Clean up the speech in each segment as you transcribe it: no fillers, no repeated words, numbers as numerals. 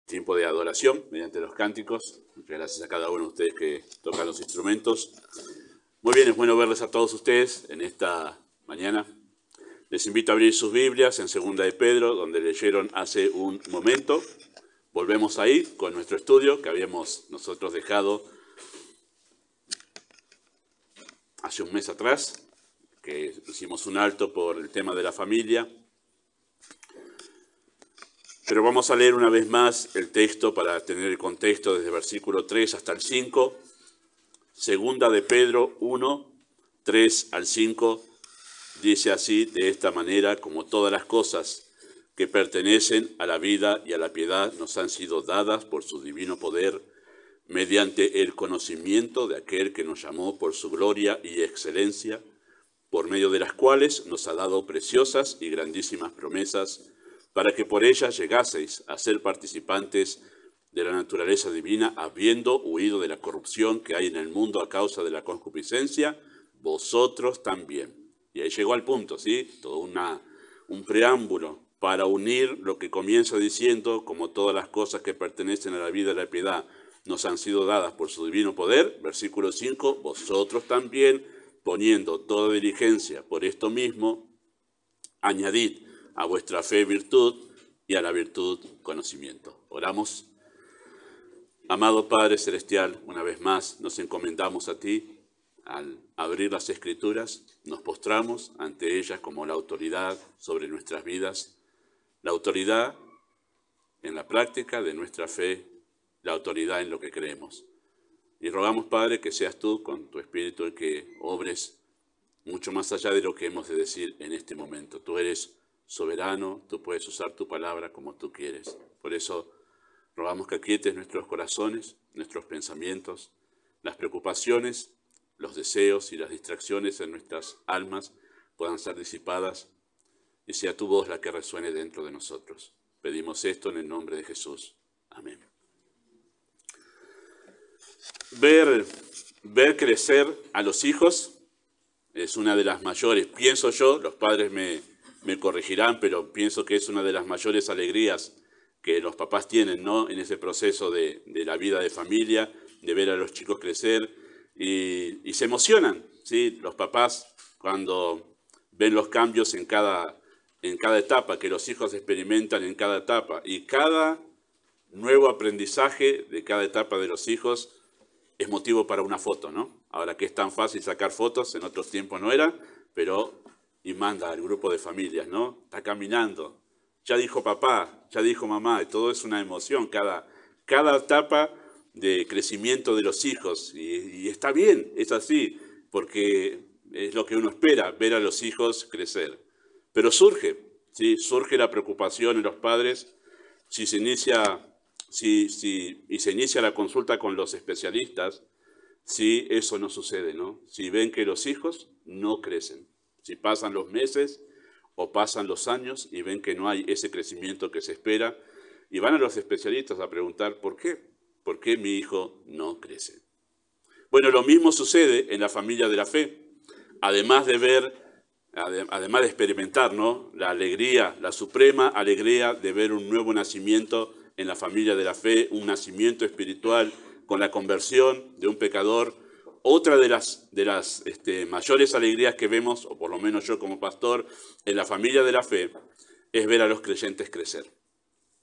tiempo de adoración mediante los cánticos. Muchas gracias a cada uno de ustedes que tocan los instrumentos. Muy bien, es bueno verles a todos ustedes en esta mañana. Les invito a abrir sus Biblias en 2 de Pedro, donde leyeron hace un momento. Volvemos ahí con nuestro estudio que habíamos nosotros dejado hace un mes atrás, que hicimos un alto por el tema de la familia. Pero vamos a leer una vez más el texto para tener el contexto desde el versículo 3 hasta el 5. 2 de Pedro 1, 3 al 5, dice así, de esta manera: como todas las cosas que pertenecen a la vida y a la piedad nos han sido dadas por su divino poder, mediante el conocimiento de aquel que nos llamó por su gloria y excelencia, por medio de las cuales nos ha dado preciosas y grandísimas promesas, para que por ellas llegaseis a ser participantes de la naturaleza divina, habiendo huido de la corrupción que hay en el mundo a causa de la concupiscencia, vosotros también. Y ahí llegó al punto, ¿sí? Todo un preámbulo para unir lo que comienza diciendo: como todas las cosas que pertenecen a la vida y a la piedad nos han sido dadas por su divino poder. Versículo 5, vosotros también, poniendo toda diligencia por esto mismo, añadid a vuestra fe virtud, y a la virtud conocimiento. Oramos. Amado Padre Celestial, una vez más nos encomendamos a ti. Al abrir las Escrituras, nos postramos ante ellas como la autoridad sobre nuestras vidas, la autoridad en la práctica de nuestra fe, la autoridad en lo que creemos. Y rogamos, Padre, que seas tú con tu Espíritu el que obres mucho más allá de lo que hemos de decir en este momento. Tú eres soberano, tú puedes usar tu palabra como tú quieres. Por eso rogamos que aquietes nuestros corazones, nuestros pensamientos, las preocupaciones, los deseos y las distracciones en nuestras almas puedan ser disipadas y sea tu voz la que resuene dentro de nosotros. Pedimos esto en el nombre de Jesús. Amén. Ver crecer a los hijos es una de las mayores, pienso yo, los padres me corregirán, pero pienso que es una de las mayores alegrías que los papás tienen, ¿no? En ese proceso de la vida de familia, de ver a los chicos crecer y se emocionan, ¿sí? Los papás cuando ven los cambios en cada etapa, que los hijos experimentan en cada etapa, y cada nuevo aprendizaje de cada etapa de los hijos es motivo para una foto, ¿no? Ahora que es tan fácil sacar fotos, en otros tiempos no era, pero y manda al grupo de familias, ¿no? Está caminando, ya dijo papá, ya dijo mamá, y todo es una emoción, cada etapa de crecimiento de los hijos, y está bien, es así, porque es lo que uno espera, ver a los hijos crecer. Pero surge, ¿sí? Surge la preocupación en los padres si se inicia la consulta con los especialistas, si eso no sucede, ¿no? Si ven que los hijos no crecen. Si pasan los meses o pasan los años y ven que no hay ese crecimiento que se espera, y van a los especialistas a preguntar ¿por qué? ¿Por qué mi hijo no crece? Bueno, lo mismo sucede en la familia de la fe. Además de experimentar, ¿no? La alegría, la suprema alegría de ver un nuevo nacimiento en la familia de la fe, un nacimiento espiritual con la conversión de un pecador. Otra de las mayores alegrías que vemos, o por lo menos yo como pastor, en la familia de la fe, es ver a los creyentes crecer.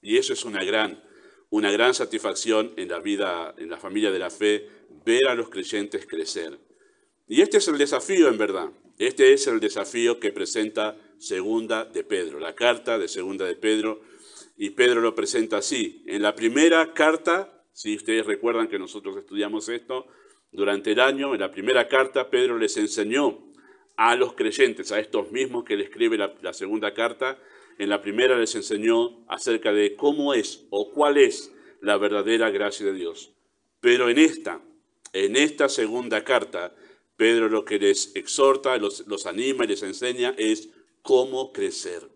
Y eso es una gran satisfacción en la vida, en la familia de la fe, ver a los creyentes crecer. Y este es el desafío, en verdad. Este es el desafío que presenta 2 de Pedro, la carta de 2 de Pedro. Y Pedro lo presenta así. En la primera carta, si ustedes recuerdan que nosotros estudiamos esto, durante el año, en la primera carta, Pedro les enseñó a los creyentes, a estos mismos que le escribe la segunda carta. En la primera les enseñó acerca de cómo es o cuál es la verdadera gracia de Dios. Pero en esta segunda carta, Pedro lo que les exhorta, los anima y les enseña es cómo crecer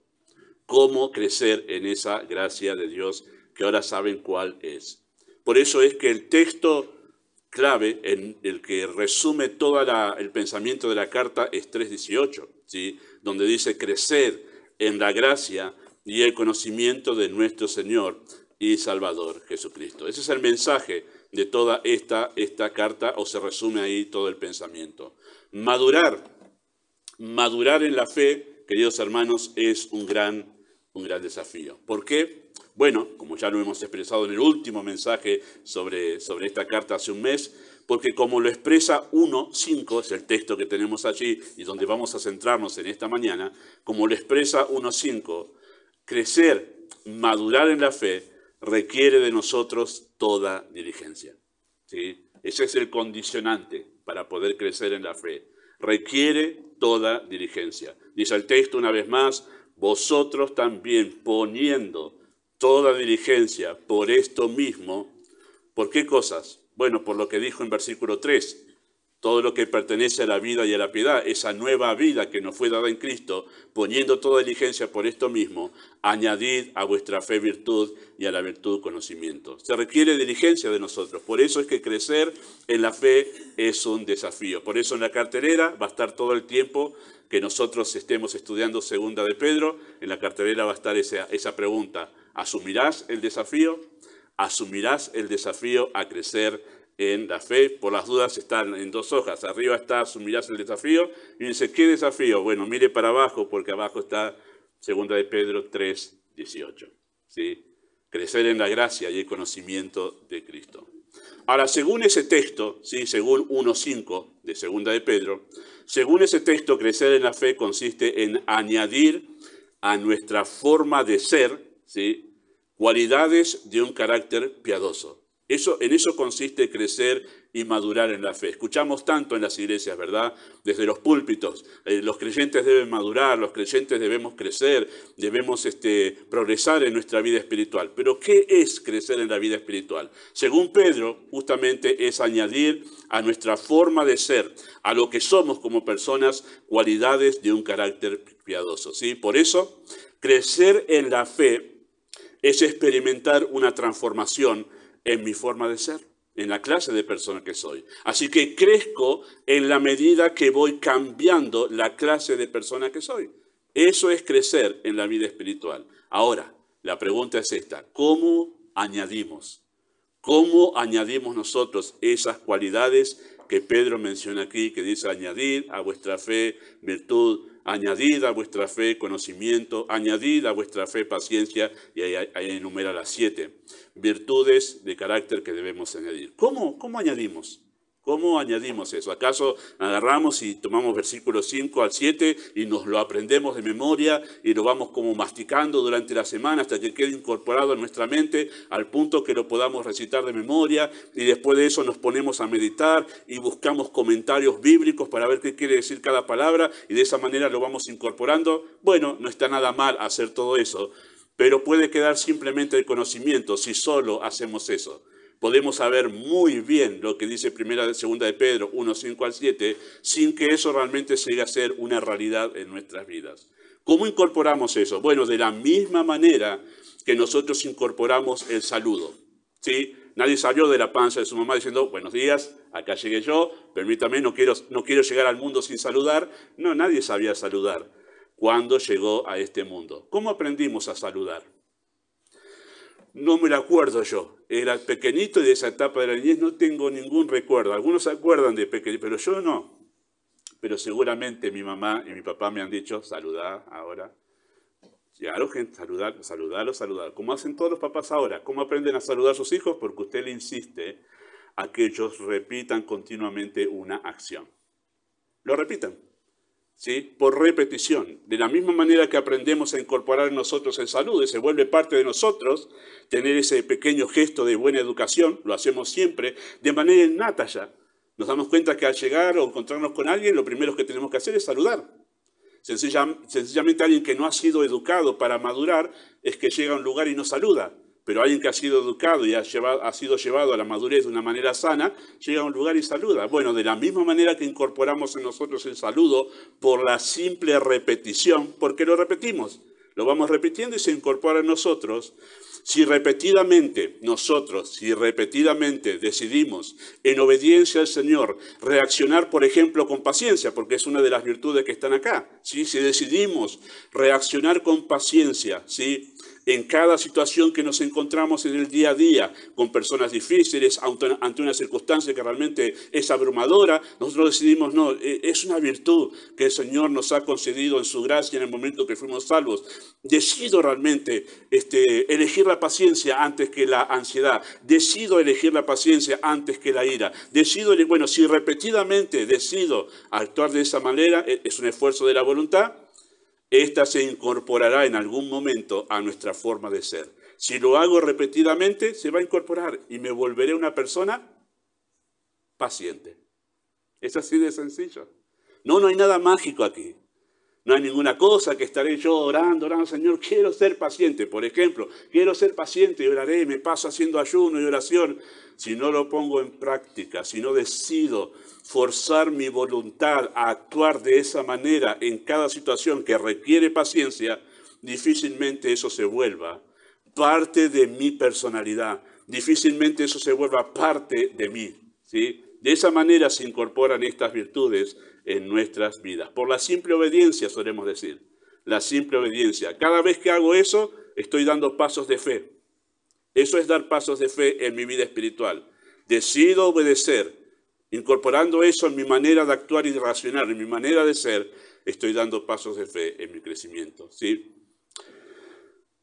en esa gracia de Dios que ahora saben cuál es. Por eso es que el texto clave en el que resume todo el pensamiento de la carta es 3:18, ¿sí? Donde dice: creced en la gracia y el conocimiento de nuestro Señor y Salvador Jesucristo. Ese es el mensaje de toda esta carta, o se resume ahí todo el pensamiento. Madurar en la fe, queridos hermanos, es un gran desafío. ¿Por qué? Bueno, como ya lo hemos expresado en el último mensaje sobre esta carta hace un mes, porque como lo expresa 1.5, es el texto que tenemos allí y donde vamos a centrarnos en esta mañana, como lo expresa 1.5, crecer, madurar en la fe, requiere de nosotros toda diligencia. ¿Sí? Ese es el condicionante para poder crecer en la fe. Requiere toda diligencia. Dice el texto una vez más, vosotros también poniendo toda diligencia por esto mismo. ¿Por qué cosas? Bueno, por lo que dijo en versículo 3, todo lo que pertenece a la vida y a la piedad, esa nueva vida que nos fue dada en Cristo, poniendo toda diligencia por esto mismo, añadid a vuestra fe virtud y a la virtud conocimiento. Se requiere diligencia de nosotros, por eso es que crecer en la fe es un desafío. Por eso en la cartelera va a estar todo el tiempo que nosotros estemos estudiando Segunda de Pedro, en la cartelera va a estar esa pregunta, ¿asumirás el desafío? ¿Asumirás el desafío a crecer en la fe? Por las dudas están en 2 hojas. Arriba está asumirás el desafío. Y dice, ¿qué desafío? Bueno, mire para abajo, porque abajo está 2 de Pedro 3:18. ¿Sí? Crecer en la gracia y el conocimiento de Cristo. Ahora, según ese texto, ¿sí? Según 1.5 de 2 de Pedro, según ese texto, crecer en la fe consiste en añadir a nuestra forma de ser, ¿sí? Cualidades de un carácter piadoso. En eso consiste crecer y madurar en la fe. Escuchamos tanto en las iglesias, ¿verdad? Desde los púlpitos. Los creyentes deben madurar, los creyentes debemos crecer, debemos progresar en nuestra vida espiritual. Pero ¿qué es crecer en la vida espiritual? Según Pedro, justamente es añadir a nuestra forma de ser, a lo que somos como personas, cualidades de un carácter piadoso, ¿sí? Por eso, crecer en la fe es experimentar una transformación en mi forma de ser, en la clase de persona que soy. Así que crezco en la medida que voy cambiando la clase de persona que soy. Eso es crecer en la vida espiritual. Ahora, la pregunta es esta, ¿cómo añadimos nosotros esas cualidades que Pedro menciona aquí, que dice añadid a vuestra fe virtud, añadid a vuestra fe conocimiento, añadid a vuestra fe paciencia, y ahí enumera las 7 virtudes de carácter que debemos añadir? ¿Cómo añadimos? ¿Cómo añadimos eso? ¿Acaso agarramos y tomamos versículos 5 al 7 y nos lo aprendemos de memoria y lo vamos como masticando durante la semana hasta que quede incorporado en nuestra mente al punto que lo podamos recitar de memoria, y después de eso nos ponemos a meditar y buscamos comentarios bíblicos para ver qué quiere decir cada palabra y de esa manera lo vamos incorporando? Bueno, no está nada mal hacer todo eso, pero puede quedar simplemente el conocimiento si solo hacemos eso. Podemos saber muy bien lo que dice segunda de Pedro 1:5 al 7, sin que eso realmente llegue a ser una realidad en nuestras vidas. ¿Cómo incorporamos eso? Bueno, de la misma manera que nosotros incorporamos el saludo, ¿sí? Nadie salió de la panza de su mamá diciendo, buenos días, acá llegué yo, permítame, no quiero llegar al mundo sin saludar. No, nadie sabía saludar cuando llegó a este mundo. ¿Cómo aprendimos a saludar? No me lo acuerdo yo. Era pequeñito y de esa etapa de la niñez no tengo ningún recuerdo. Algunos se acuerdan de pequeño, pero yo no. Pero seguramente mi mamá y mi papá me han dicho, saludá ahora. Llegaron gente, saludar. ¿Cómo hacen todos los papás ahora? ¿Cómo aprenden a saludar a sus hijos? Porque usted le insiste a que ellos repitan continuamente una acción. Lo repitan. ¿Sí? Por repetición. De la misma manera que aprendemos a incorporar en nosotros el saludo y se vuelve parte de nosotros, tener ese pequeño gesto de buena educación, lo hacemos siempre, de manera innata ya. Nos damos cuenta que al llegar o encontrarnos con alguien, lo primero que tenemos que hacer es saludar. Sencillamente alguien que no ha sido educado para madurar es que llega a un lugar y no saluda. Pero alguien que ha sido educado y ha sido llevado a la madurez de una manera sana, llega a un lugar y saluda. Bueno, de la misma manera que incorporamos en nosotros el saludo por la simple repetición, porque lo repetimos, lo vamos repitiendo y se incorpora en nosotros. Si repetidamente decidimos en obediencia al Señor reaccionar, por ejemplo, con paciencia, porque es una de las virtudes que están acá, ¿sí? Si decidimos reaccionar con paciencia, ¿sí? En cada situación que nos encontramos en el día a día, con personas difíciles, ante una circunstancia que realmente es abrumadora, nosotros decidimos, no, es una virtud que el Señor nos ha concedido en su gracia en el momento que fuimos salvos. Decido realmente elegir la paciencia antes que la ansiedad. Decido elegir la paciencia antes que la ira. Bueno, si repetidamente decido actuar de esa manera, es un esfuerzo de la voluntad, esta se incorporará en algún momento a nuestra forma de ser. Si lo hago repetidamente, se va a incorporar y me volveré una persona paciente. Es así de sencillo. No hay nada mágico aquí. No hay ninguna cosa que estaré yo orando, Señor, quiero ser paciente. Por ejemplo, quiero ser paciente y oraré, me paso haciendo ayuno y oración. Si no lo pongo en práctica, si no decido forzar mi voluntad a actuar de esa manera en cada situación que requiere paciencia, difícilmente eso se vuelva parte de mi personalidad. Difícilmente eso se vuelva parte de mí, ¿sí? De esa manera se incorporan estas virtudes en nuestras vidas. Por la simple obediencia, solemos decir. La simple obediencia. Cada vez que hago eso, estoy dando pasos de fe. Eso es dar pasos de fe en mi vida espiritual. Decido obedecer. Incorporando eso en mi manera de actuar y de racionar, en mi manera de ser, estoy dando pasos de fe en mi crecimiento, ¿sí?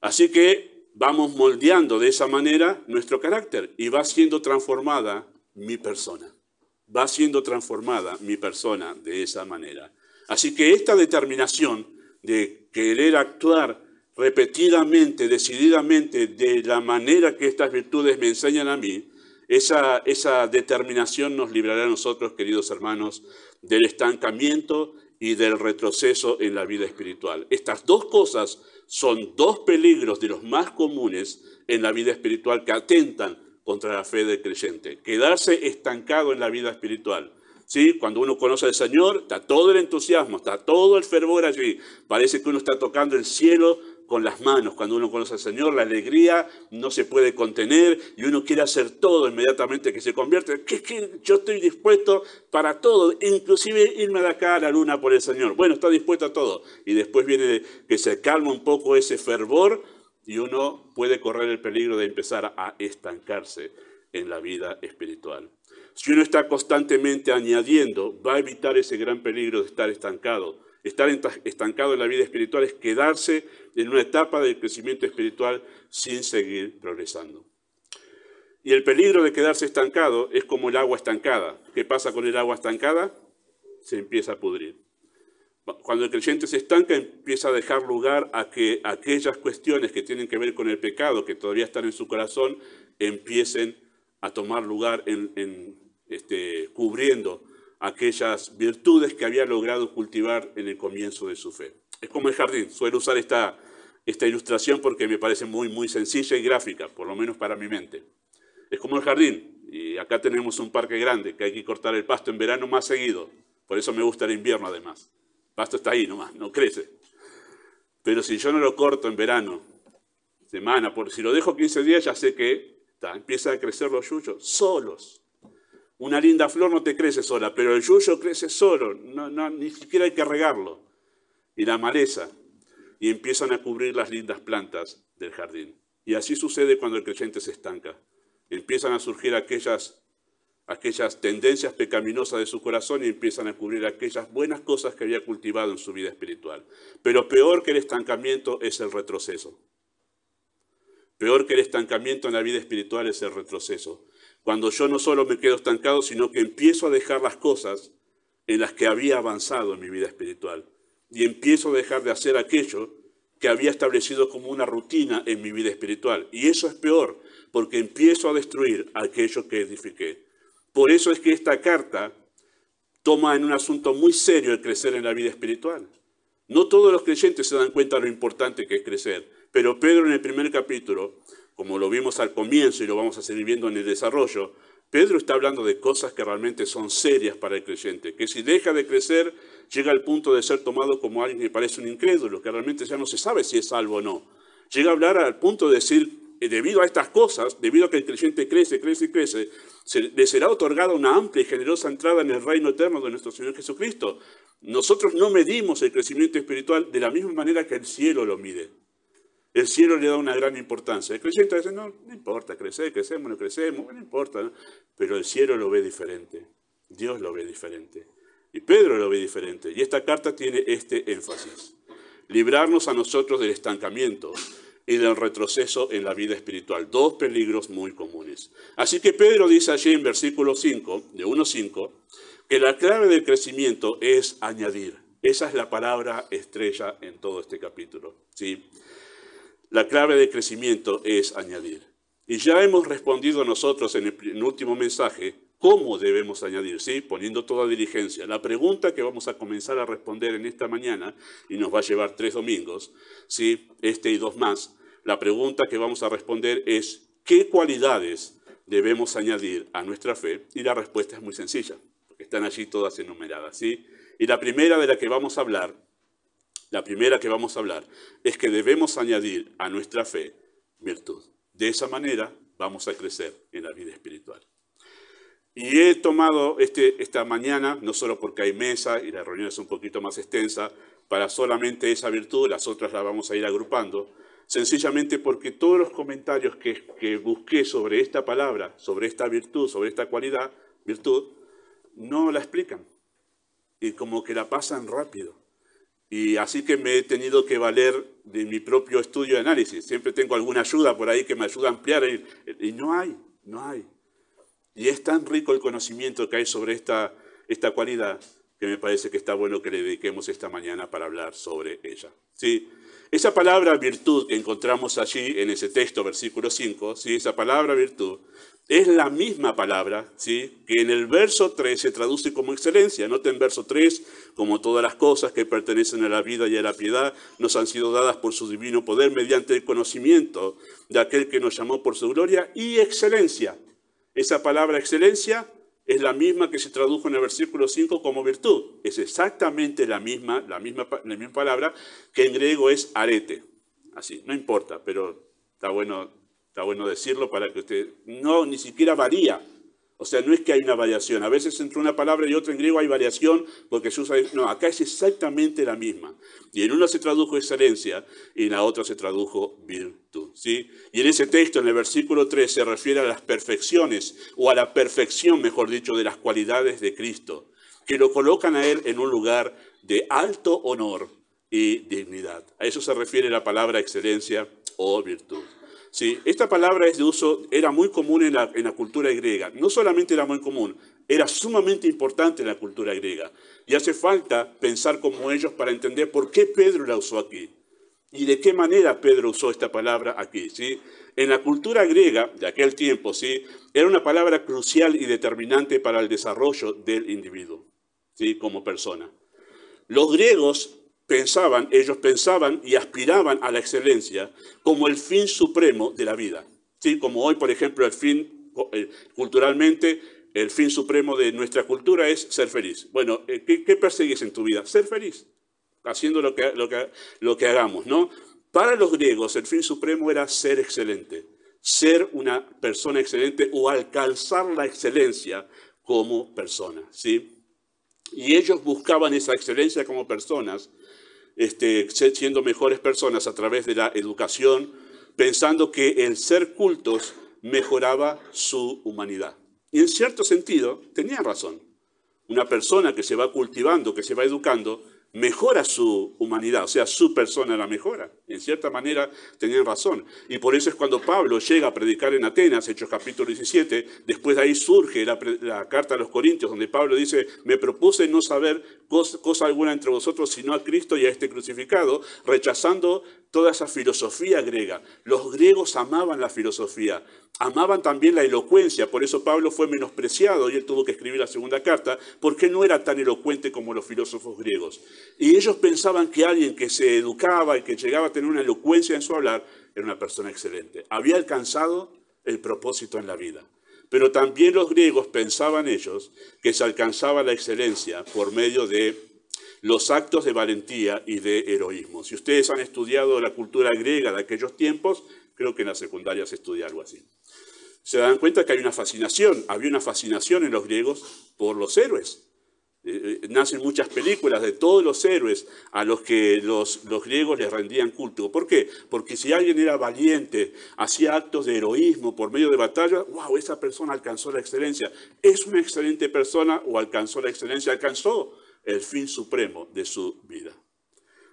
Así que vamos moldeando de esa manera nuestro carácter y va siendo transformada mi persona. Va siendo transformada mi persona de esa manera. Así que esta determinación de querer actuar repetidamente, decididamente, de la manera que estas virtudes me enseñan a mí, esa determinación nos librará a nosotros, queridos hermanos, del estancamiento y del retroceso en la vida espiritual. Estas dos cosas son dos peligros de los más comunes en la vida espiritual que atentan contra la fe del creyente. Quedarse estancado en la vida espiritual. ¿Sí? Cuando uno conoce al Señor, está todo el entusiasmo, está todo el fervor allí. Parece que uno está tocando el cielo con las manos. Cuando uno conoce al Señor, la alegría no se puede contener y uno quiere hacer todo inmediatamente que se convierte. Que yo estoy dispuesto para todo, inclusive irme de acá a la luna por el Señor. Bueno, está dispuesto a todo. Y después viene que se calma un poco ese fervor y uno puede correr el peligro de empezar a estancarse en la vida espiritual. Si uno está constantemente añadiendo, va a evitar ese gran peligro de estar estancado. Estar estancado en la vida espiritual es quedarse en una etapa del crecimiento espiritual sin seguir progresando. Y el peligro de quedarse estancado es como el agua estancada. ¿Qué pasa con el agua estancada? Se empieza a pudrir. Cuando el creyente se estanca, empieza a dejar lugar a que aquellas cuestiones que tienen que ver con el pecado, que todavía están en su corazón, empiecen a tomar lugar cubriendo aquellas virtudes que había logrado cultivar en el comienzo de su fe. Es como el jardín. Suelo usar esta ilustración porque me parece muy, muy sencilla y gráfica, por lo menos para mi mente. Es como el jardín, y acá tenemos un parque grande, que hay que cortar el pasto en verano más seguido. Por eso me gusta el invierno además. El pasto está ahí nomás, no crece. Pero si yo no lo corto en verano, si lo dejo 15 días, ya sé que empieza a crecer los yuyos solos. Una linda flor no te crece sola, pero el yuyo crece solo, ni siquiera hay que regarlo. Y la maleza, y empiezan a cubrir las lindas plantas del jardín. Y así sucede cuando el creyente se estanca. Empiezan a surgir aquellas tendencias pecaminosas de su corazón y empiezan a cubrir aquellas buenas cosas que había cultivado en su vida espiritual. Pero peor que el estancamiento es el retroceso. Peor que el estancamiento en la vida espiritual es el retroceso. Cuando yo no solo me quedo estancado, sino que empiezo a dejar las cosas en las que había avanzado en mi vida espiritual. Y empiezo a dejar de hacer aquello que había establecido como una rutina en mi vida espiritual. Y eso es peor, porque empiezo a destruir aquello que edifiqué. Por eso es que esta carta toma en un asunto muy serio el crecer en la vida espiritual. No todos los creyentes se dan cuenta de lo importante que es crecer, pero Pedro en el primer capítulo, como lo vimos al comienzo y lo vamos a seguir viendo en el desarrollo, Pedro está hablando de cosas que realmente son serias para el creyente, que si deja de crecer, llega al punto de ser tomado como alguien que parece un incrédulo, que realmente ya no se sabe si es salvo o no. Llega a hablar al punto de decir, debido a estas cosas, debido a que el creyente crece, crece y crece, le será otorgada una amplia y generosa entrada en el reino eterno de nuestro Señor Jesucristo. Nosotros no medimos el crecimiento espiritual de la misma manera que el cielo lo mide. El cielo le da una gran importancia. El creyente dice, no importa, crecemos, no crecemos, no importa, ¿no? Pero el cielo lo ve diferente. Dios lo ve diferente. Y Pedro lo ve diferente. Y esta carta tiene este énfasis. Librarnos a nosotros del estancamiento y del retroceso en la vida espiritual. Dos peligros muy comunes. Así que Pedro dice allí en versículo 5, de 1:5, que la clave del crecimiento es añadir. Esa es la palabra estrella en todo este capítulo, ¿sí? La clave del crecimiento es añadir. Y ya hemos respondido nosotros en el último mensaje cómo debemos añadir, ¿sí? Poniendo toda diligencia. La pregunta que vamos a comenzar a responder en esta mañana, y nos va a llevar 3 domingos, ¿sí? Este y 2 más, la pregunta que vamos a responder es ¿qué cualidades debemos añadir a nuestra fe? Y la respuesta es muy sencilla, porque están allí todas enumeradas, ¿sí? Y la primera de la que vamos a hablar, es que debemos añadir a nuestra fe virtud. De esa manera vamos a crecer en la vida espiritual. Y he tomado esta mañana, no solo porque hay mesa y la reunión es un poquito más extensa, para solamente esa virtud, las otras las vamos a ir agrupando, sencillamente porque todos los comentarios que busqué sobre esta palabra, sobre esta virtud, sobre esta cualidad, virtud, no la explican. Y como que la pasan rápido. Y así que me he tenido que valer de mi propio estudio de análisis. Siempre tengo alguna ayuda por ahí que me ayuda a ampliar. Y no hay. Y es tan rico el conocimiento que hay sobre esta cualidad que me parece que está bueno que le dediquemos esta mañana para hablar sobre ella. ¿Sí? Esa palabra virtud que encontramos allí en ese texto, versículo 5, ¿sí? Esa palabra virtud es la misma palabra, ¿sí? Que en el verso 3 se traduce como excelencia. Noten verso 3, como todas las cosas que pertenecen a la vida y a la piedad nos han sido dadas por su divino poder mediante el conocimiento de aquel que nos llamó por su gloria y excelencia. Esa palabra excelencia es la misma que se tradujo en el versículo 5 como virtud. Es exactamente la misma palabra que en griego es arete. Así, no importa, pero está bueno decirlo para que usted... No, ni siquiera varía. O sea, no es que hay una variación. A veces entre una palabra y otra en griego hay variación porque se usa... No, acá es exactamente la misma. Y en una se tradujo excelencia y en la otra se tradujo virtud, ¿sí? Y en ese texto, en el versículo 3, se refiere a las perfecciones, o a la perfección, mejor dicho, de las cualidades de Cristo, que lo colocan a Él en un lugar de alto honor y dignidad. A eso se refiere la palabra excelencia o virtud. Sí, esta palabra es de uso, era muy común en la cultura griega. No solamente era muy común, era sumamente importante en la cultura griega. Y hace falta pensar como ellos para entender por qué Pedro la usó aquí. Y de qué manera Pedro usó esta palabra aquí, ¿sí? En la cultura griega de aquel tiempo, ¿sí? Era una palabra crucial y determinante para el desarrollo del individuo, ¿sí? Como persona. Los griegos pensaban y aspiraban a la excelencia como el fin supremo de la vida. ¿Sí? Como hoy, por ejemplo, culturalmente, el fin supremo de nuestra cultura es ser feliz. Bueno, ¿qué persigues en tu vida? Ser feliz, haciendo lo que hagamos, ¿no? Para los griegos, el fin supremo era ser excelente, ser una persona excelente o alcanzar la excelencia como persona, ¿sí? Y ellos buscaban esa excelencia como personas, siendo mejores personas a través de la educación, pensando que el ser cultos mejoraba su humanidad. Y en cierto sentido, tenían razón. Una persona que se va cultivando, que se va educando, mejora su humanidad, o sea, su persona la mejora. En cierta manera tenían razón. Y por eso es cuando Pablo llega a predicar en Atenas, Hechos capítulo 17, después de ahí surge la carta a los Corintios, donde Pablo dice, me propuse no saber cosa alguna entre vosotros, sino a Cristo y a este crucificado, rechazando toda esa filosofía griega. Los griegos amaban la filosofía, amaban también la elocuencia, por eso Pablo fue menospreciado y él tuvo que escribir la segunda carta, porque no era tan elocuente como los filósofos griegos. Y ellos pensaban que alguien que se educaba y que llegaba a tener una elocuencia en su hablar era una persona excelente. Había alcanzado el propósito en la vida. Pero también los griegos pensaban ellos que se alcanzaba la excelencia por medio de los actos de valentía y de heroísmo. Si ustedes han estudiado la cultura griega de aquellos tiempos, creo que en la secundaria se estudia algo así. Se dan cuenta que había una fascinación en los griegos por los héroes. Nacen muchas películas de todos los héroes a los que los griegos les rendían culto. ¿Por qué? Porque si alguien era valiente, hacía actos de heroísmo por medio de batalla, wow, esa persona alcanzó la excelencia. Es una excelente persona o alcanzó la excelencia, alcanzó el fin supremo de su vida.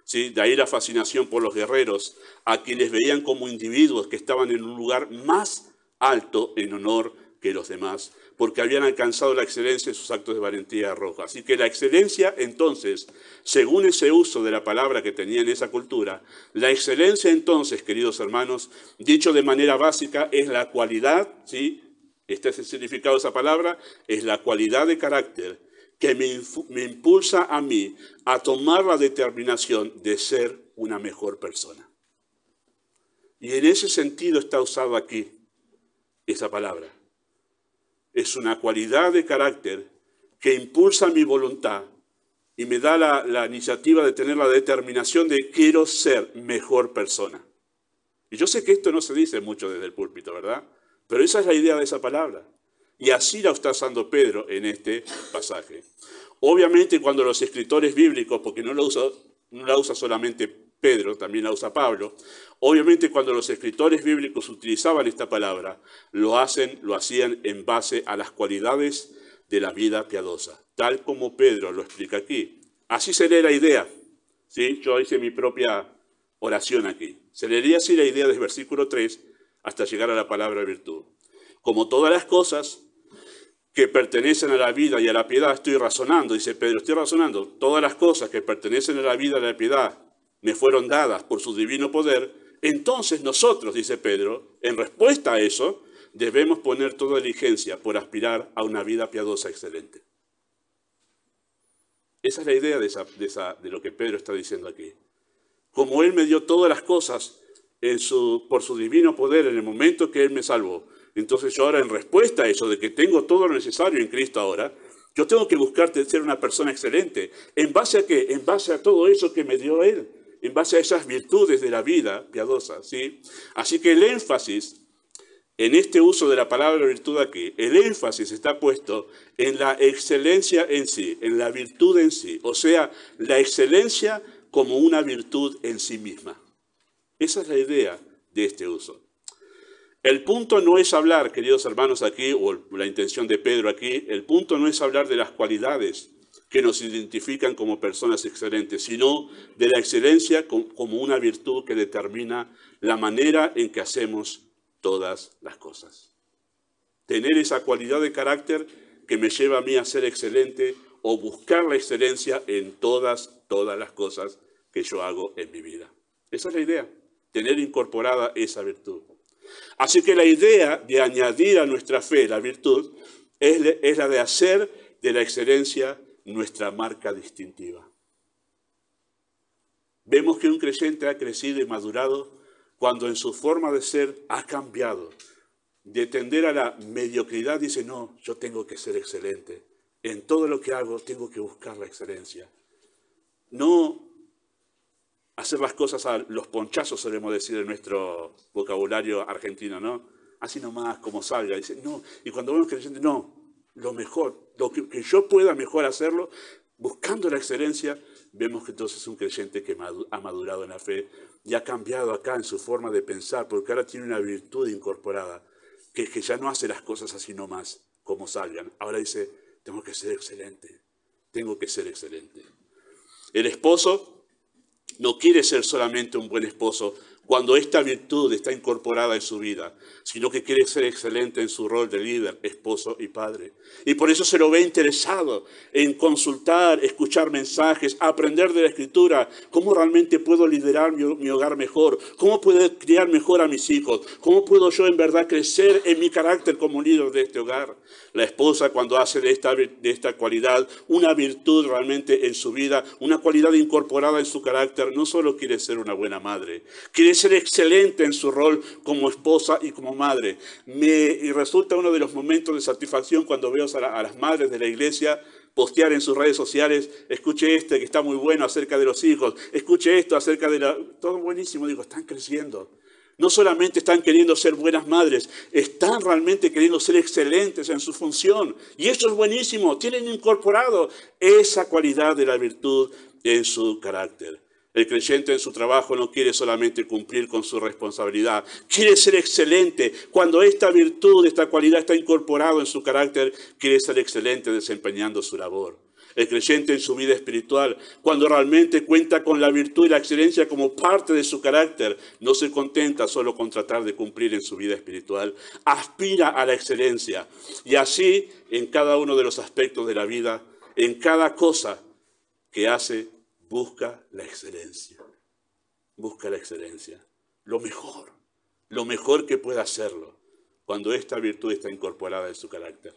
¿Sí? De ahí la fascinación por los guerreros, a quienes veían como individuos que estaban en un lugar más alto en honor que los demás, porque habían alcanzado la excelencia en sus actos de valentía arroja. Así que la excelencia, entonces, según ese uso de la palabra que tenía en esa cultura, la excelencia entonces, queridos hermanos, dicho de manera básica, es la cualidad, ¿sí? Este es el significado de esa palabra, es la cualidad de carácter que me impulsa a mí a tomar la determinación de ser una mejor persona. Y en ese sentido está usado aquí esa palabra. Es una cualidad de carácter que impulsa mi voluntad y me da la iniciativa de tener la determinación de quiero ser mejor persona. Y yo sé que esto no se dice mucho desde el púlpito, ¿verdad? Pero esa es la idea de esa palabra. Y así la está usando Pedro en este pasaje. Obviamente cuando los escritores bíblicos, porque no la usa solamente Pedro, también la usa Pablo, obviamente cuando los escritores bíblicos utilizaban esta palabra, lo hacían en base a las cualidades de la vida piadosa, tal como Pedro lo explica aquí. Así se lee la idea, ¿sí? Yo hice mi propia oración aquí. Se leería así la idea del versículo 3 hasta llegar a la palabra virtud. Como todas las cosas que pertenecen a la vida y a la piedad, estoy razonando, dice Pedro, estoy razonando, todas las cosas que pertenecen a la vida y a la piedad me fueron dadas por su divino poder, entonces nosotros, dice Pedro, en respuesta a eso, debemos poner toda diligencia por aspirar a una vida piadosa excelente. Esa es la idea de lo que Pedro está diciendo aquí. Como Él me dio todas las cosas por su divino poder en el momento que Él me salvó, entonces yo ahora en respuesta a eso, de que tengo todo lo necesario en Cristo ahora, yo tengo que buscar ser una persona excelente. ¿En base a qué? En base a todo eso que me dio Él. En base a esas virtudes de la vida piadosa, ¿sí? Así que el énfasis en este uso de la palabra virtud aquí, el énfasis está puesto en la excelencia en sí, en la virtud en sí. O sea, la excelencia como una virtud en sí misma. Esa es la idea de este uso. El punto no es hablar, queridos hermanos, aquí, o la intención de Pedro aquí, el punto no es hablar de las cualidades que nos identifican como personas excelentes, sino de la excelencia como una virtud que determina la manera en que hacemos todas las cosas. Tener esa cualidad de carácter que me lleva a mí a ser excelente o buscar la excelencia en todas las cosas que yo hago en mi vida. Esa es la idea, tener incorporada esa virtud. Así que la idea de añadir a nuestra fe la virtud es la de hacer de la excelencia nuestra marca distintiva. Vemos que un creyente ha crecido y madurado cuando en su forma de ser ha cambiado. De tender a la mediocridad dice, no, yo tengo que ser excelente. En todo lo que hago tengo que buscar la excelencia. No hacer las cosas a los ponchazos, solemos decir en nuestro vocabulario argentino, ¿no? Así nomás, como salga. Dice, no. Y cuando vemos que el creyente, no, lo mejor, lo que yo pueda mejor hacerlo, buscando la excelencia, vemos que entonces es un creyente que ha madurado en la fe y ha cambiado acá en su forma de pensar, porque ahora tiene una virtud incorporada, que ya no hace las cosas así nomás, como salgan. Ahora dice, tengo que ser excelente, tengo que ser excelente. El esposo no quiere ser solamente un buen esposo cuando esta virtud está incorporada en su vida, sino que quiere ser excelente en su rol de líder, esposo y padre. Y por eso se lo ve interesado en consultar, escuchar mensajes, aprender de la Escritura, cómo realmente puedo liderar mi hogar mejor, cómo puedo criar mejor a mis hijos, cómo puedo yo en verdad crecer en mi carácter como líder de este hogar. La esposa, cuando hace de esta cualidad una virtud realmente en su vida, una cualidad incorporada en su carácter, no solo quiere ser una buena madre, quiere ser excelente en su rol como esposa y como madre. Y resulta uno de los momentos de satisfacción cuando veo a las madres de la iglesia postear en sus redes sociales, escuche que está muy bueno acerca de los hijos, escuche esto acerca de todo buenísimo. Digo, están creciendo. No solamente están queriendo ser buenas madres, están realmente queriendo ser excelentes en su función. Y eso es buenísimo. Tienen incorporado esa cualidad de la virtud en su carácter. El creyente en su trabajo no quiere solamente cumplir con su responsabilidad, quiere ser excelente. Cuando esta virtud, esta cualidad está incorporada en su carácter, quiere ser excelente desempeñando su labor. El creyente en su vida espiritual, cuando realmente cuenta con la virtud y la excelencia como parte de su carácter, no se contenta solo con tratar de cumplir en su vida espiritual, aspira a la excelencia. Y así, en cada uno de los aspectos de la vida, en cada cosa que hace, busca la excelencia. Busca la excelencia. Lo mejor que pueda hacerlo, cuando esta virtud está incorporada en su carácter.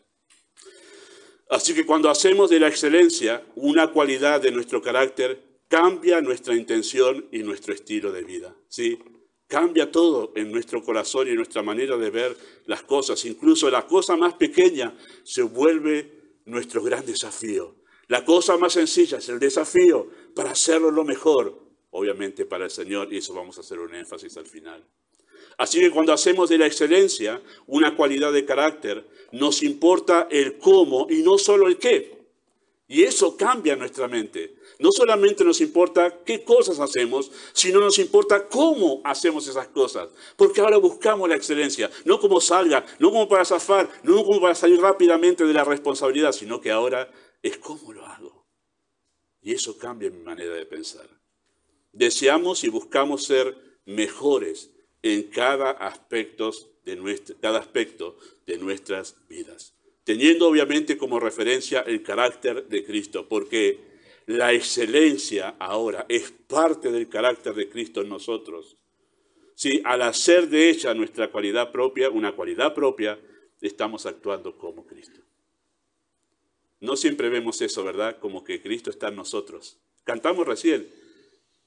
Así que cuando hacemos de la excelencia una cualidad de nuestro carácter, cambia nuestra intención y nuestro estilo de vida, ¿sí? Cambia todo en nuestro corazón y en nuestra manera de ver las cosas. Incluso la cosa más pequeña se vuelve nuestro gran desafío. La cosa más sencilla es el desafío para hacerlo lo mejor, obviamente para el Señor, y eso vamos a hacer un énfasis al final. Así que cuando hacemos de la excelencia una cualidad de carácter, nos importa el cómo y no solo el qué. Y eso cambia nuestra mente. No solamente nos importa qué cosas hacemos, sino nos importa cómo hacemos esas cosas. Porque ahora buscamos la excelencia, no como salga, no como para zafar, no como para salir rápidamente de la responsabilidad, sino que ahora es cómo lo hago. Y eso cambia mi manera de pensar. Deseamos y buscamos ser mejores en cada aspecto de nuestras vidas, teniendo obviamente como referencia el carácter de Cristo, porque la excelencia ahora es parte del carácter de Cristo en nosotros. Sí, al hacer de ella nuestra cualidad propia, una cualidad propia, estamos actuando como Cristo. No siempre vemos eso, ¿verdad? Como que Cristo está en nosotros. Cantamos recién,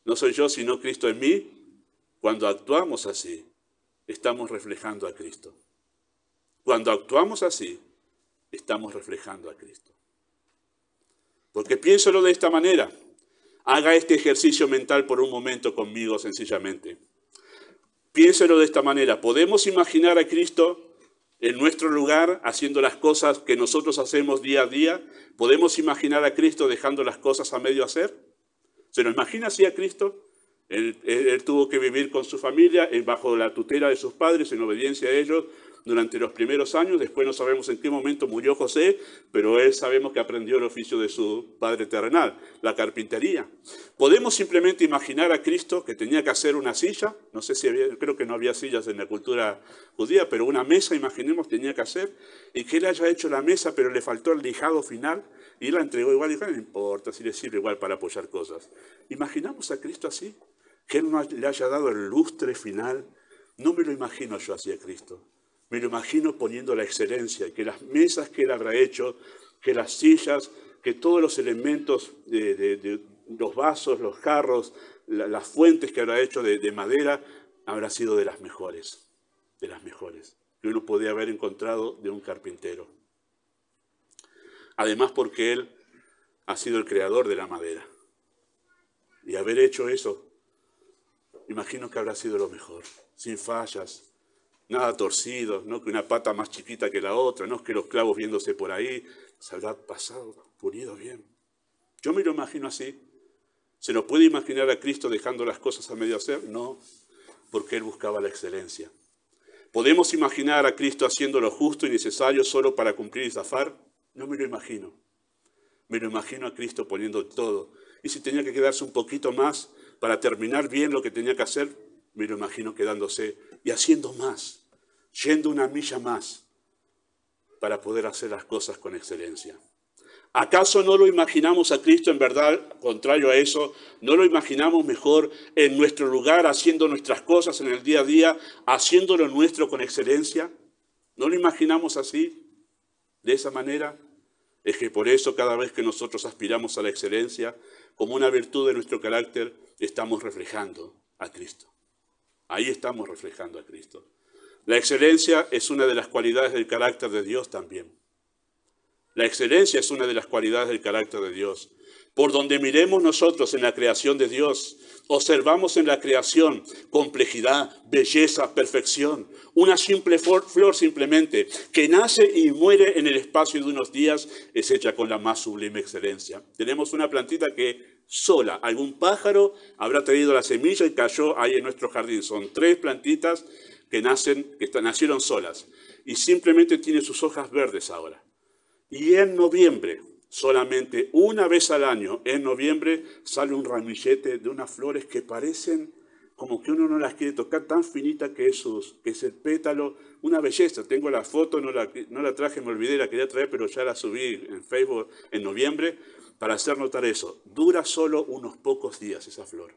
no soy yo sino Cristo en mí. Cuando actuamos así, estamos reflejando a Cristo. Cuando actuamos así, estamos reflejando a Cristo. Porque piénsalo de esta manera. Haga este ejercicio mental por un momento conmigo sencillamente. Piénselo de esta manera. ¿Podemos imaginar a Cristo en nuestro lugar haciendo las cosas que nosotros hacemos día a día? ¿Podemos imaginar a Cristo dejando las cosas a medio hacer? ¿Se lo imagina así a Cristo? Él tuvo que vivir con su familia bajo la tutela de sus padres, en obediencia a ellos, durante los primeros años. Después no sabemos en qué momento murió José, pero él sabemos que aprendió el oficio de su padre terrenal, la carpintería. Podemos simplemente imaginar a Cristo que tenía que hacer una silla, no sé si había, creo que no había sillas en la cultura judía, pero una mesa, imaginemos, tenía que hacer, y que él haya hecho la mesa, pero le faltó el lijado final, y la entregó igual, y dijo, no importa, si le sirve igual para apoyar cosas. ¿Imaginamos a Cristo así? Que Él no le haya dado el lustre final. No me lo imagino yo así a Cristo. Me lo imagino poniendo la excelencia, que las mesas que Él habrá hecho, que las sillas, que todos los elementos de los vasos, los jarros, las fuentes que habrá hecho de madera, habrá sido de las mejores, que uno podía haber encontrado de un carpintero. Además porque Él ha sido el creador de la madera. Y haber hecho eso, imagino que habrá sido lo mejor, sin fallas, nada torcido, no que una pata más chiquita que la otra, no que los clavos viéndose por ahí, se habrá pasado, pulido bien. Yo me lo imagino así. ¿Se nos puede imaginar a Cristo dejando las cosas a medio hacer? No, porque Él buscaba la excelencia. ¿Podemos imaginar a Cristo haciendo lo justo y necesario solo para cumplir y zafar? No me lo imagino. Me lo imagino a Cristo poniendo todo. Y si tenía que quedarse un poquito más para terminar bien lo que tenía que hacer, me lo imagino quedándose y haciendo más, yendo una milla más para poder hacer las cosas con excelencia. ¿Acaso no lo imaginamos a Cristo en verdad, contrario a eso? ¿No lo imaginamos mejor en nuestro lugar, haciendo nuestras cosas en el día a día, haciéndolo nuestro con excelencia? ¿No lo imaginamos así, de esa manera? Es que por eso cada vez que nosotros aspiramos a la excelencia, como una virtud de nuestro carácter, estamos reflejando a Cristo. Ahí estamos reflejando a Cristo. La excelencia es una de las cualidades del carácter de Dios también. La excelencia es una de las cualidades del carácter de Dios. Por donde miremos nosotros en la creación de Dios, observamos en la creación complejidad, belleza, perfección. Una simple flor simplemente, que nace y muere en el espacio de unos días, es hecha con la más sublime excelencia. Tenemos una plantita que sola, algún pájaro habrá traído la semilla y cayó ahí en nuestro jardín. Son 3 plantitas que nacieron solas y simplemente tiene sus hojas verdes ahora. Y en noviembre, solamente una vez al año, en noviembre, sale un ramillete de unas flores que parecen como que uno no las quiere tocar, tan finita que es el pétalo, una belleza. Tengo la foto, no la traje, me olvidé, la quería traer, pero ya la subí en Facebook en noviembre para hacer notar eso. Dura solo unos pocos días esa flor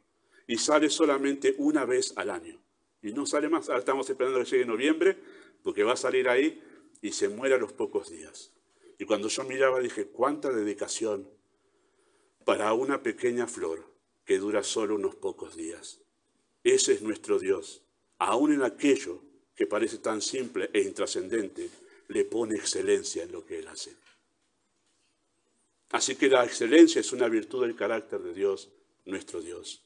y sale solamente una vez al año. Y no sale más, ahora estamos esperando que llegue noviembre, porque va a salir ahí y se muere a los pocos días. Y cuando yo miraba dije, cuánta dedicación para una pequeña flor que dura solo unos pocos días. Ese es nuestro Dios. Aún en aquello que parece tan simple e intrascendente, le pone excelencia en lo que Él hace. Así que la excelencia es una virtud del carácter de Dios, nuestro Dios.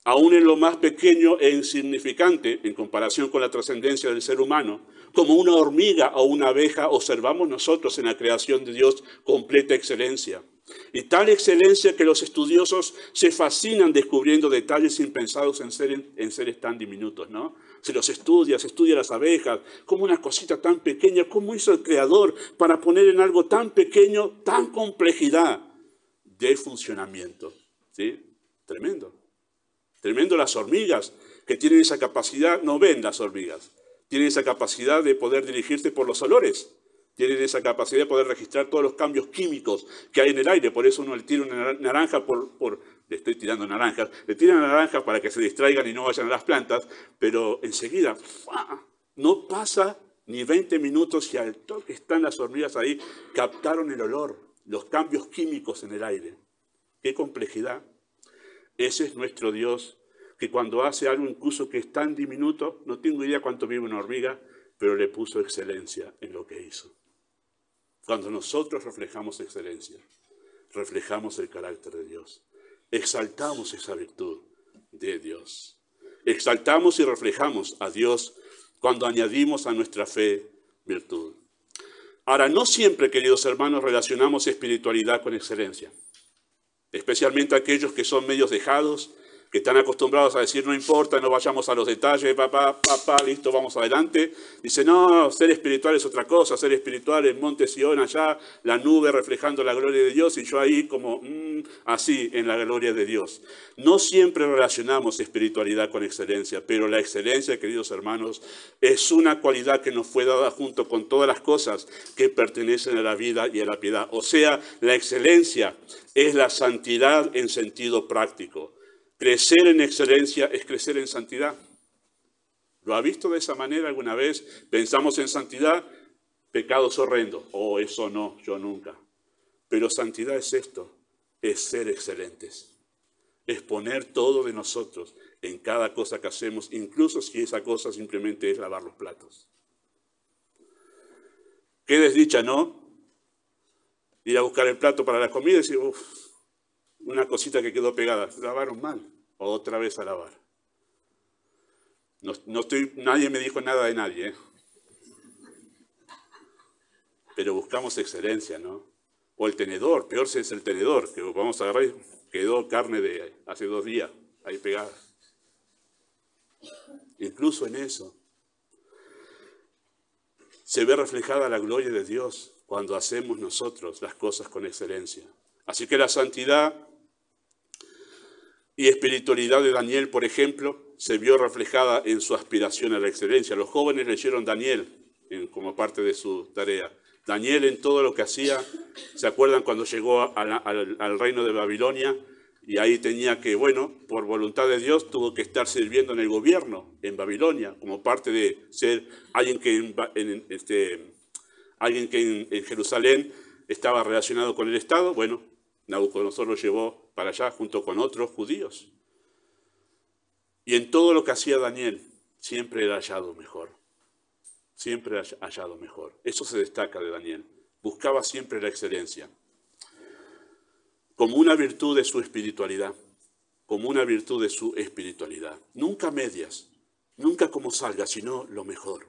Aún en lo más pequeño e insignificante, en comparación con la trascendencia del ser humano, como una hormiga o una abeja, observamos nosotros en la creación de Dios completa excelencia. Y tal excelencia que los estudiosos se fascinan descubriendo detalles impensados en seres tan diminutos, ¿no? Se estudia las abejas, como una cosita tan pequeña, ¿cómo hizo el Creador para poner en algo tan pequeño, tan complejidad de funcionamiento? ¿Sí? Tremendo. Tremendo las hormigas, que tienen esa capacidad, no ven las hormigas, tienen esa capacidad de poder dirigirse por los olores, tienen esa capacidad de poder registrar todos los cambios químicos que hay en el aire, por eso uno le tira una naranja le estoy tirando naranjas, le tiran naranjas para que se distraigan y no vayan a las plantas, pero enseguida, ¡fua!, no pasa ni 20 minutos y al toque están las hormigas ahí, captaron el olor, los cambios químicos en el aire. ¡Qué complejidad! Ese es nuestro Dios, que cuando hace algo incluso que es tan diminuto, no tengo idea cuánto vive una hormiga, pero le puso excelencia en lo que hizo. Cuando nosotros reflejamos excelencia, reflejamos el carácter de Dios. Exaltamos esa virtud de Dios. Exaltamos y reflejamos a Dios cuando añadimos a nuestra fe virtud. Ahora, no siempre, queridos hermanos, relacionamos espiritualidad con excelencia. Especialmente aquellos que son medios dejados, que están acostumbrados a decir, no importa, no vayamos a los detalles, papá, listo, vamos adelante. Dice, no, ser espiritual es otra cosa, ser espiritual en Monte Sión, allá, la nube reflejando la gloria de Dios, y yo ahí como, así, en la gloria de Dios. No siempre relacionamos espiritualidad con excelencia, pero la excelencia, queridos hermanos, es una cualidad que nos fue dada junto con todas las cosas que pertenecen a la vida y a la piedad. O sea, la excelencia es la santidad en sentido práctico. Crecer en excelencia es crecer en santidad. ¿Lo ha visto de esa manera alguna vez? Pensamos en santidad, pecados horrendos. Oh, eso no, yo nunca. Pero santidad es esto, es ser excelentes. Es poner todo de nosotros en cada cosa que hacemos, incluso si esa cosa simplemente es lavar los platos. Qué desdicha, ¿no? Ir a buscar el plato para la comida y decir, una cosita que quedó pegada, lavaron mal, otra vez a lavar. Nadie me dijo nada de nadie, ¿eh? Pero buscamos excelencia, ¿no? O el tenedor, peor si es el tenedor, que vamos a agarrar y quedó carne de hace 2 días, ahí pegada. Incluso en eso se ve reflejada la gloria de Dios cuando hacemos nosotros las cosas con excelencia. Así que la santidad y espiritualidad de Daniel, por ejemplo, se vio reflejada en su aspiración a la excelencia. Los jóvenes leyeron Daniel como parte de su tarea. Daniel en todo lo que hacía, ¿se acuerdan cuando llegó al reino de Babilonia? Y ahí tenía que, por voluntad de Dios, tuvo que estar sirviendo en el gobierno en Babilonia, como parte de ser alguien que en Jerusalén estaba relacionado con el Estado. Nabucodonosor lo llevó para allá junto con otros judíos. Y en todo lo que hacía Daniel, siempre era hallado mejor. Siempre era hallado mejor. Eso se destaca de Daniel. Buscaba siempre la excelencia. como una virtud de su espiritualidad, como una virtud de su espiritualidad. Nunca medias, nunca como salga, sino lo mejor.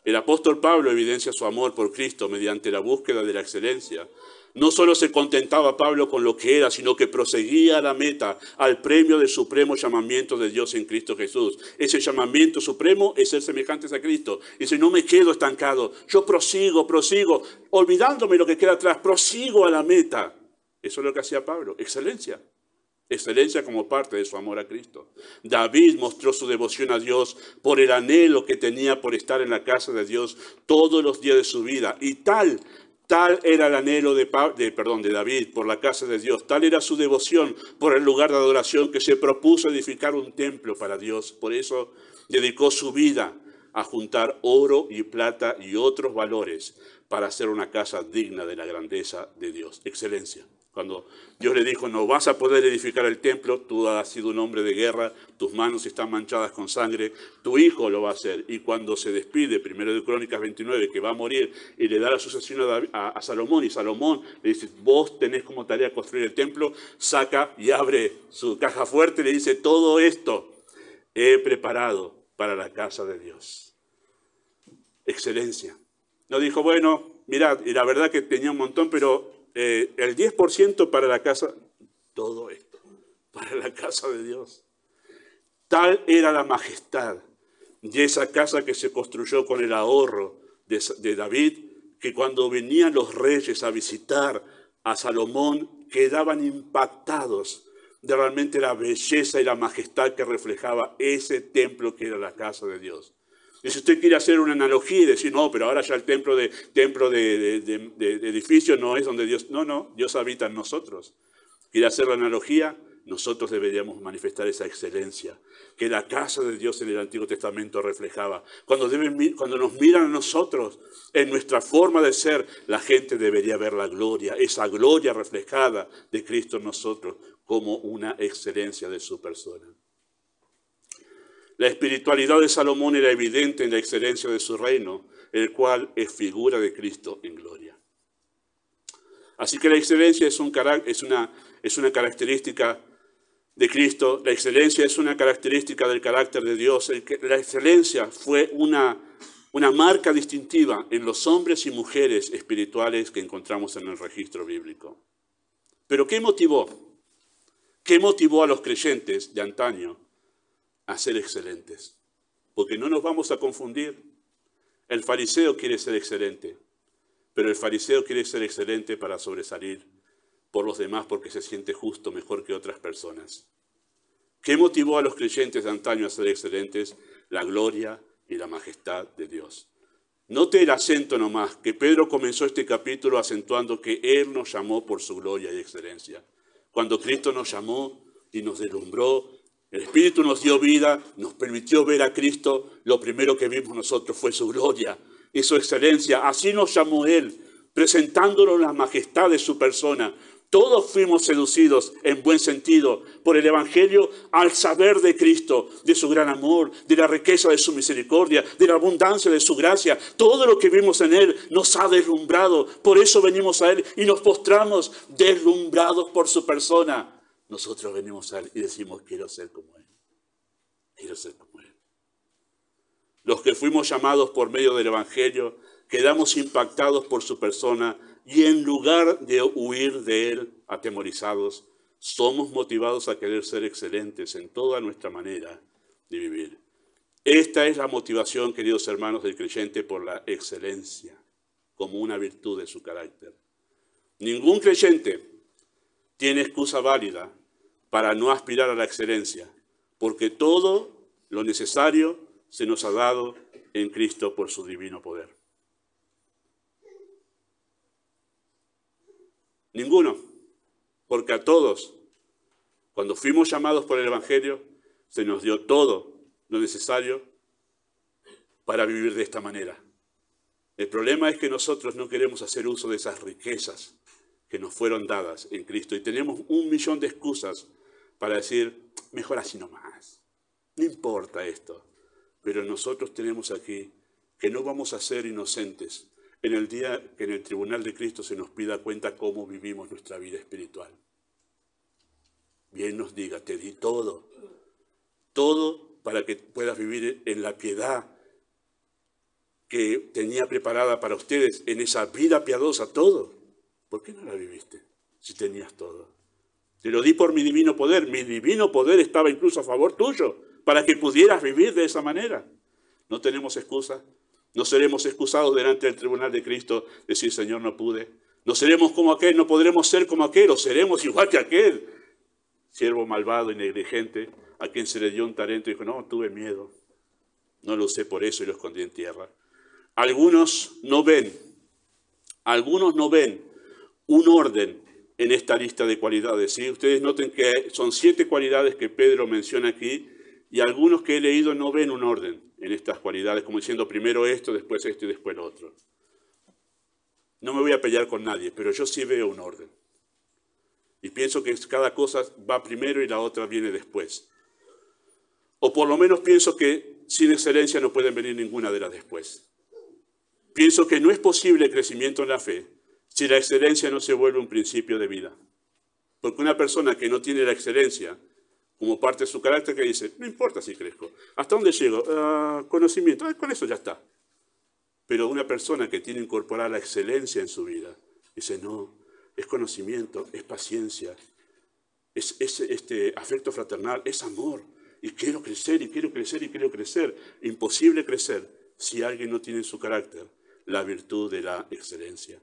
El apóstol Pablo evidencia su amor por Cristo mediante la búsqueda de la excelencia. No solo se contentaba Pablo con lo que era, sino que proseguía a la meta, al premio del supremo llamamiento de Dios en Cristo Jesús. Ese llamamiento supremo es ser semejantes a Cristo. Dice, no me quedo estancado, yo prosigo, olvidándome lo que queda atrás, prosigo a la meta. Eso es lo que hacía Pablo, excelencia. Excelencia como parte de su amor a Cristo. David mostró su devoción a Dios por el anhelo que tenía por estar en la casa de Dios todos los días de su vida. Y tal era el anhelo de David por la casa de Dios. Tal era su devoción por el lugar de adoración que se propuso edificar un templo para Dios. Por eso dedicó su vida a juntar oro y plata y otros valores para hacer una casa digna de la grandeza de Dios. Excelencia. Cuando Dios le dijo, no vas a poder edificar el templo, tú has sido un hombre de guerra, tus manos están manchadas con sangre, tu hijo lo va a hacer. Y cuando se despide, 1 de Crónicas 29, que va a morir, y le da la sucesión a Salomón, y Salomón le dice, vos tenés como tarea construir el templo, saca y abre su caja fuerte y le dice, todo esto he preparado para la casa de Dios. Excelencia. No dijo, bueno, mirad, y la verdad que tenía un montón, pero el 10% para la casa, todo esto, para la casa de Dios. Tal era la majestad de esa casa que se construyó con el ahorro de David, que cuando venían los reyes a visitar a Salomón, quedaban impactados de realmente la belleza y la majestad que reflejaba ese templo que era la casa de Dios. Y si usted quiere hacer una analogía y decir, no, pero ahora ya el templo de edificio no es donde Dios... No, Dios habita en nosotros. Quiere hacer la analogía, nosotros deberíamos manifestar esa excelencia que la casa de Dios en el Antiguo Testamento reflejaba. Cuando nos miran a nosotros, en nuestra forma de ser, la gente debería ver la gloria, esa gloria reflejada de Cristo en nosotros como una excelencia de su persona. La espiritualidad de Salomón era evidente en la excelencia de su reino, el cual es figura de Cristo en gloria. Así que la excelencia es una característica de Cristo, la excelencia es una característica del carácter de Dios. La excelencia fue una marca distintiva en los hombres y mujeres espirituales que encontramos en el registro bíblico. Pero ¿qué motivó? ¿Qué motivó a los creyentes de antaño a ser excelentes? Porque no nos vamos a confundir. El fariseo quiere ser excelente, pero el fariseo quiere ser excelente para sobresalir por los demás porque se siente justo mejor que otras personas. ¿Qué motivó a los creyentes de antaño a ser excelentes? La gloria y la majestad de Dios. Note el acento nomás, que Pedro comenzó este capítulo acentuando que Él nos llamó por su gloria y excelencia. Cuando Cristo nos llamó y nos deslumbró, el Espíritu nos dio vida, nos permitió ver a Cristo, lo primero que vimos nosotros fue su gloria y su excelencia. Así nos llamó Él, presentándonos la majestad de su persona. Todos fuimos seducidos, en buen sentido, por el Evangelio al saber de Cristo, de su gran amor, de la riqueza de su misericordia, de la abundancia de su gracia. Todo lo que vimos en Él nos ha deslumbrado. Por eso venimos a Él y nos postramos deslumbrados por su persona. Nosotros venimos a Él y decimos, quiero ser como Él. Quiero ser como Él. Los que fuimos llamados por medio del Evangelio, quedamos impactados por su persona y en lugar de huir de Él atemorizados, somos motivados a querer ser excelentes en toda nuestra manera de vivir. Esta es la motivación, queridos hermanos, del creyente por la excelencia, como una virtud de su carácter. Ningún creyente tiene excusa válida para no aspirar a la excelencia, porque todo lo necesario se nos ha dado en Cristo por su divino poder. Ninguno, porque a todos, cuando fuimos llamados por el Evangelio, se nos dio todo lo necesario para vivir de esta manera. El problema es que nosotros no queremos hacer uso de esas riquezas que nos fueron dadas en Cristo y tenemos 1.000.000 de excusas para decir, mejor así nomás, no importa esto. Pero nosotros tenemos aquí que no vamos a ser inocentes en el día que en el tribunal de Cristo se nos pida cuenta cómo vivimos nuestra vida espiritual. bien nos diga, te di todo, todo para que puedas vivir en la piedad que tenía preparada para ustedes, en esa vida piadosa, todo. ¿Por qué no la viviste si tenías todo? Te lo di por mi divino poder estaba incluso a favor tuyo, para que pudieras vivir de esa manera. No tenemos excusa, no seremos excusados delante del tribunal de Cristo, decir, Señor, no pude. No seremos como aquel, no podremos ser como aquel, o seremos igual que aquel siervo malvado y negligente, a quien se le dio un talento y dijo, no, tuve miedo, no lo usé por eso y lo escondí en tierra. Algunos no ven un orden en esta lista de cualidades. ¿Sí? Ustedes noten que son 7 cualidades que Pedro menciona aquí, y algunos que he leído no ven un orden en estas cualidades, como diciendo primero esto y después lo otro. No me voy a pelear con nadie, pero yo sí veo un orden. Y pienso que cada cosa va primero y la otra viene después. O por lo menos pienso que sin excelencia no pueden venir ninguna de las después. Pienso que no es posible crecimiento en la fe si la excelencia no se vuelve un principio de vida. Porque una persona que no tiene la excelencia como parte de su carácter, que dice, no importa si crezco, ¿hasta dónde llego? Conocimiento, con eso ya está. Pero una persona que tiene incorporada la excelencia en su vida, dice, no, es conocimiento, es paciencia, es este afecto fraternal, es amor, y quiero crecer, y quiero crecer, y quiero crecer. Imposible crecer si alguien no tiene en su carácter la virtud de la excelencia.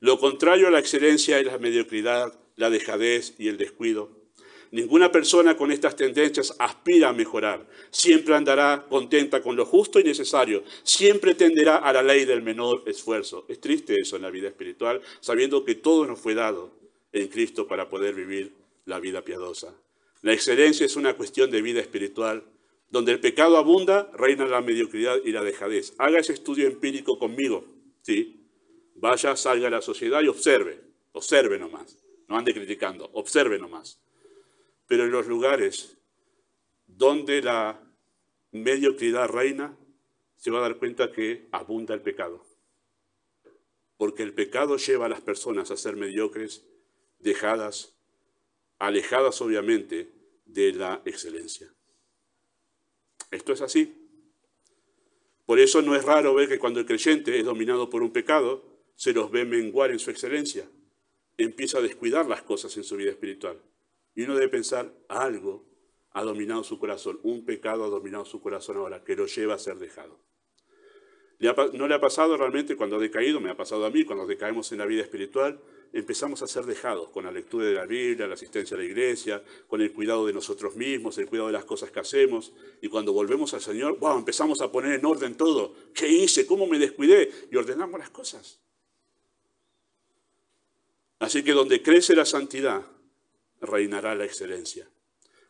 Lo contrario a la excelencia es la mediocridad, la dejadez y el descuido. Ninguna persona con estas tendencias aspira a mejorar. Siempre andará contenta con lo justo y necesario. Siempre tenderá a la ley del menor esfuerzo. Es triste eso en la vida espiritual, sabiendo que todo nos fue dado en Cristo para poder vivir la vida piadosa. La excelencia es una cuestión de vida espiritual. Donde el pecado abunda, reina la mediocridad y la dejadez. Haga ese estudio empírico conmigo, ¿sí? Vaya, salga a la sociedad y observe nomás. No ande criticando, observe nomás. Pero en los lugares donde la mediocridad reina, se va a dar cuenta que abunda el pecado. Porque el pecado lleva a las personas a ser mediocres, dejadas, alejadas obviamente de la excelencia. Esto es así. Por eso no es raro ver que cuando el creyente es dominado por un pecado, se los ve menguar en su excelencia. Empieza a descuidar las cosas en su vida espiritual. Y uno debe pensar, algo ha dominado su corazón, un pecado ha dominado su corazón ahora, que lo lleva a ser dejado. ¿No le ha pasado realmente cuando ha decaído? Me ha pasado a mí, cuando decaemos en la vida espiritual, empezamos a ser dejados con la lectura de la Biblia, la asistencia a la iglesia, con el cuidado de nosotros mismos, el cuidado de las cosas que hacemos. Y cuando volvemos al Señor, ¡wow!, empezamos a poner en orden todo. ¿Qué hice? ¿Cómo me descuidé? Y ordenamos las cosas. Así que donde crece la santidad, reinará la excelencia.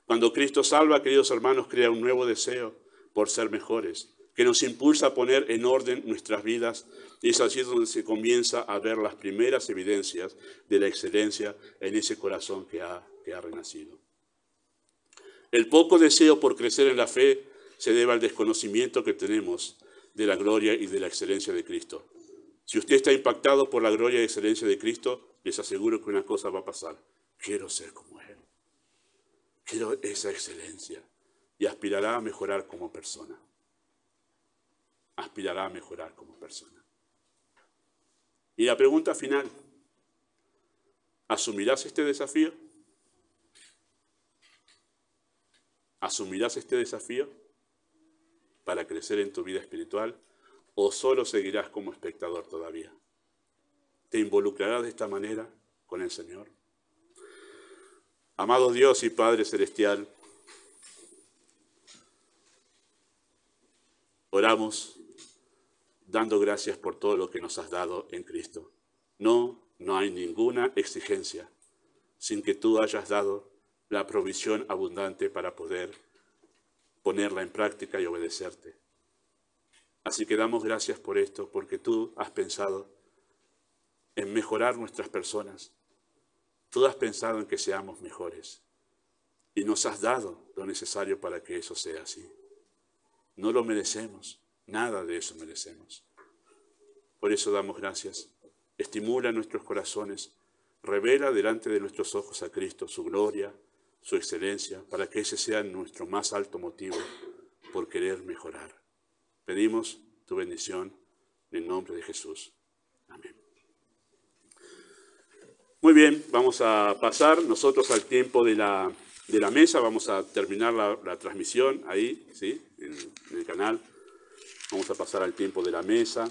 Cuando Cristo salva, queridos hermanos, crea un nuevo deseo por ser mejores, que nos impulsa a poner en orden nuestras vidas, y es así donde se comienza a ver las primeras evidencias de la excelencia en ese corazón que ha renacido. El poco deseo por crecer en la fe se debe al desconocimiento que tenemos de la gloria y de la excelencia de Cristo. Si usted está impactado por la gloria y excelencia de Cristo, les aseguro que una cosa va a pasar. Quiero ser como Él. Quiero esa excelencia. Y aspirará a mejorar como persona. Aspirará a mejorar como persona. Y la pregunta final. ¿Asumirás este desafío? ¿Asumirás este desafío para crecer en tu vida espiritual? ¿O solo seguirás como espectador todavía? ¿Te involucrarás de esta manera con el Señor? Amado Dios y Padre Celestial, oramos dando gracias por todo lo que nos has dado en Cristo. No hay ninguna exigencia sin que tú hayas dado la provisión abundante para poder ponerla en práctica y obedecerte. Así que damos gracias por esto, porque tú has pensado en mejorar nuestras personas. Tú has pensado en que seamos mejores y nos has dado lo necesario para que eso sea así. No lo merecemos, nada de eso merecemos. Por eso damos gracias. Estimula nuestros corazones, revela delante de nuestros ojos a Cristo, su gloria, su excelencia, para que ese sea nuestro más alto motivo por querer mejorar. Pedimos tu bendición en el nombre de Jesús. Amén. Muy bien, vamos a pasar nosotros al tiempo de la mesa. Vamos a terminar la transmisión ahí, ¿sí? En el canal. Vamos a pasar al tiempo de la mesa.